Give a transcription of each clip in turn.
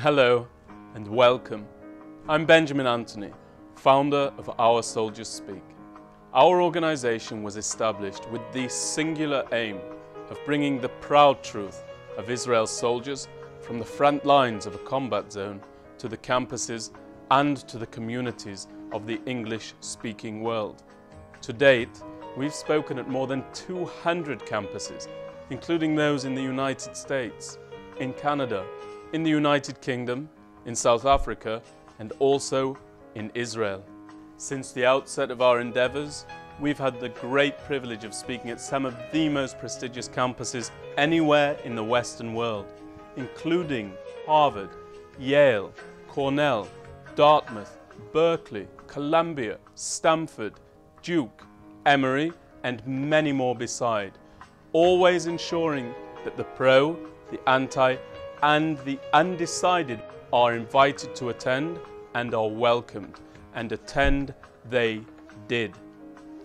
Hello and welcome. I'm Benjamin Anthony, founder of Our Soldiers Speak. Our organization was established with the singular aim of bringing the proud truth of Israel's soldiers from the front lines of a combat zone to the campuses and to the communities of the English-speaking world. To date, we've spoken at more than 200 campuses, including those in the United States, in Canada, in the United Kingdom, in South Africa, and also in Israel. Since the outset of our endeavors, we've had the great privilege of speaking at some of the most prestigious campuses anywhere in the Western world, including Harvard, Yale, Cornell, Dartmouth, Berkeley, Columbia, Stanford, Duke, Emory, and many more beside, always ensuring that the pro, the anti, and the undecided are invited to attend and are welcomed, and attend they did.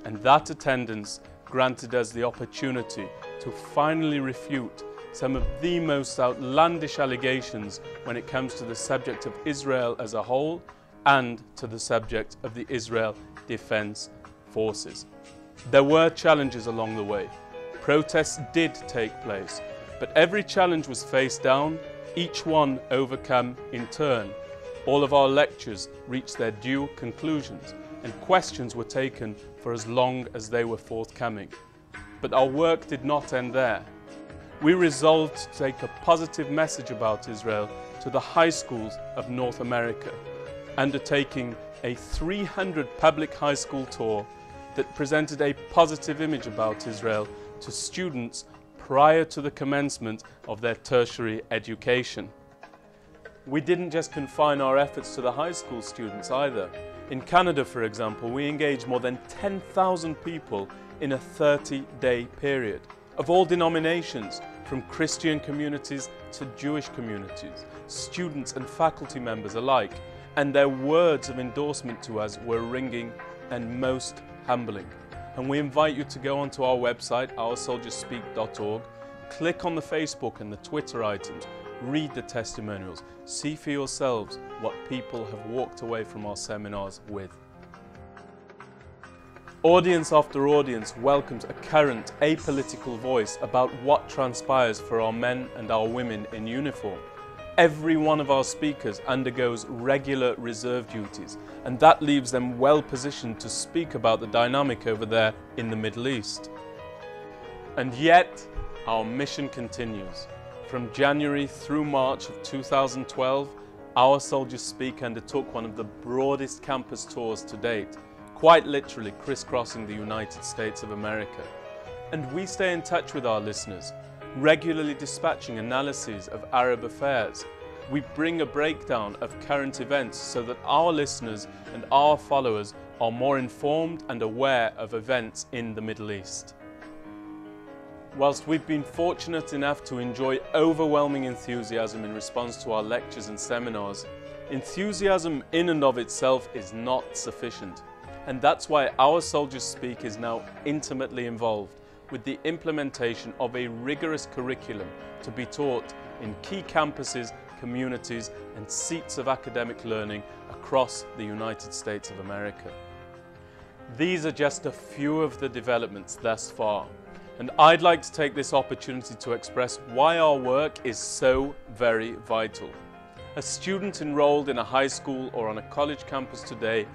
And that attendance granted us the opportunity to finally refute some of the most outlandish allegations when it comes to the subject of Israel as a whole and to the subject of the Israel Defense Forces. There were challenges along the way. Protests did take place, but every challenge was faced down, each one overcome in turn. All of our lectures reached their due conclusions, and questions were taken for as long as they were forthcoming. But our work did not end there. We resolved to take a positive message about Israel to the high schools of North America, undertaking a 300 public high school tour that presented a positive image about Israel to students prior to the commencement of their tertiary education. We didn't just confine our efforts to the high school students either. In Canada, for example, we engaged more than 10,000 people in a 30-day period, of all denominations, from Christian communities to Jewish communities, students and faculty members alike, and their words of endorsement to us were ringing and most humbling. And we invite you to go onto our website, OurSoldiersSpeak.org, click on the Facebook and the Twitter items, read the testimonials, see for yourselves what people have walked away from our seminars with. Audience after audience welcomes a current, apolitical voice about what transpires for our men and our women in uniform. Every one of our speakers undergoes regular reserve duties, and that leaves them well positioned to speak about the dynamic over there in the Middle East. And yet, our mission continues. From January through March of 2012, Our Soldiers Speak undertook one of the broadest campus tours to date, quite literally crisscrossing the United States of America. And we stay in touch with our listeners, regularly dispatching analyses of Arab affairs. We bring a breakdown of current events so that our listeners and our followers are more informed and aware of events in the Middle East. Whilst we've been fortunate enough to enjoy overwhelming enthusiasm in response to our lectures and seminars, enthusiasm in and of itself is not sufficient. And that's why Our Soldiers Speak is now intimately involved with the implementation of a rigorous curriculum to be taught in key campuses, communities, and seats of academic learning across the United States of America. These are just a few of the developments thus far, and I'd like to take this opportunity to express why our work is so very vital. A student enrolled in a high school or on a college campus today,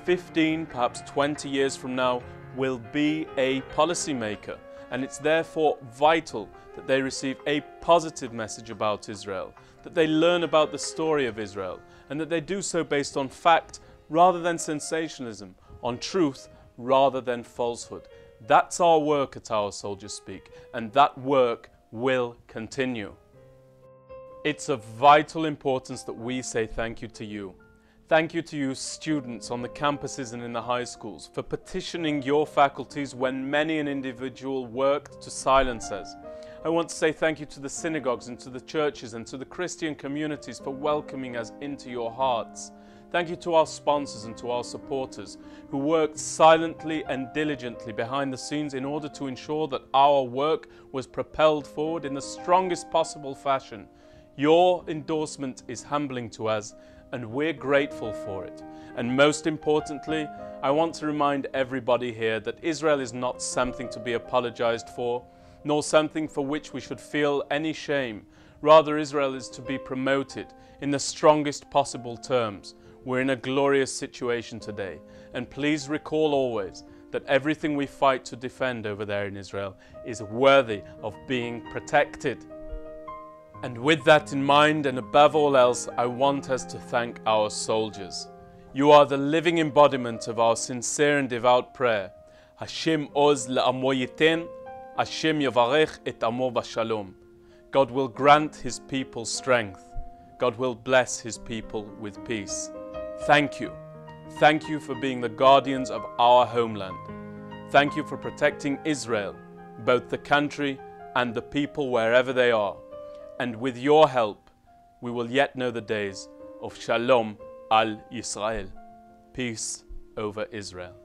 15, perhaps 20 years from now, will be a policymaker, and it's therefore vital that they receive a positive message about Israel, that they learn about the story of Israel, and that they do so based on fact rather than sensationalism, on truth rather than falsehood. That's our work at Our Soldiers Speak, and that work will continue. It's of vital importance that we say thank you to you. Thank you to you students on the campuses and in the high schools for petitioning your faculties when many an individual worked to silence us. I want to say thank you to the synagogues and to the churches and to the Christian communities for welcoming us into your hearts. Thank you to our sponsors and to our supporters who worked silently and diligently behind the scenes in order to ensure that our work was propelled forward in the strongest possible fashion. Your endorsement is humbling to us, and we're grateful for it. And most importantly, I want to remind everybody here that Israel is not something to be apologized for, nor something for which we should feel any shame. Rather, Israel is to be promoted in the strongest possible terms. We're in a glorious situation today. And please recall always that everything we fight to defend over there in Israel is worthy of being protected. And with that in mind, and above all else, I want us to thank our soldiers. You are the living embodiment of our sincere and devout prayer. Hashem oz le'amo yiten, Hashem yavarech et amo b'shalom. God will grant His people strength. God will bless His people with peace. Thank you. Thank you for being the guardians of our homeland. Thank you for protecting Israel, both the country and the people wherever they are. And with your help, we will yet know the days of Shalom al Yisrael, peace over Israel.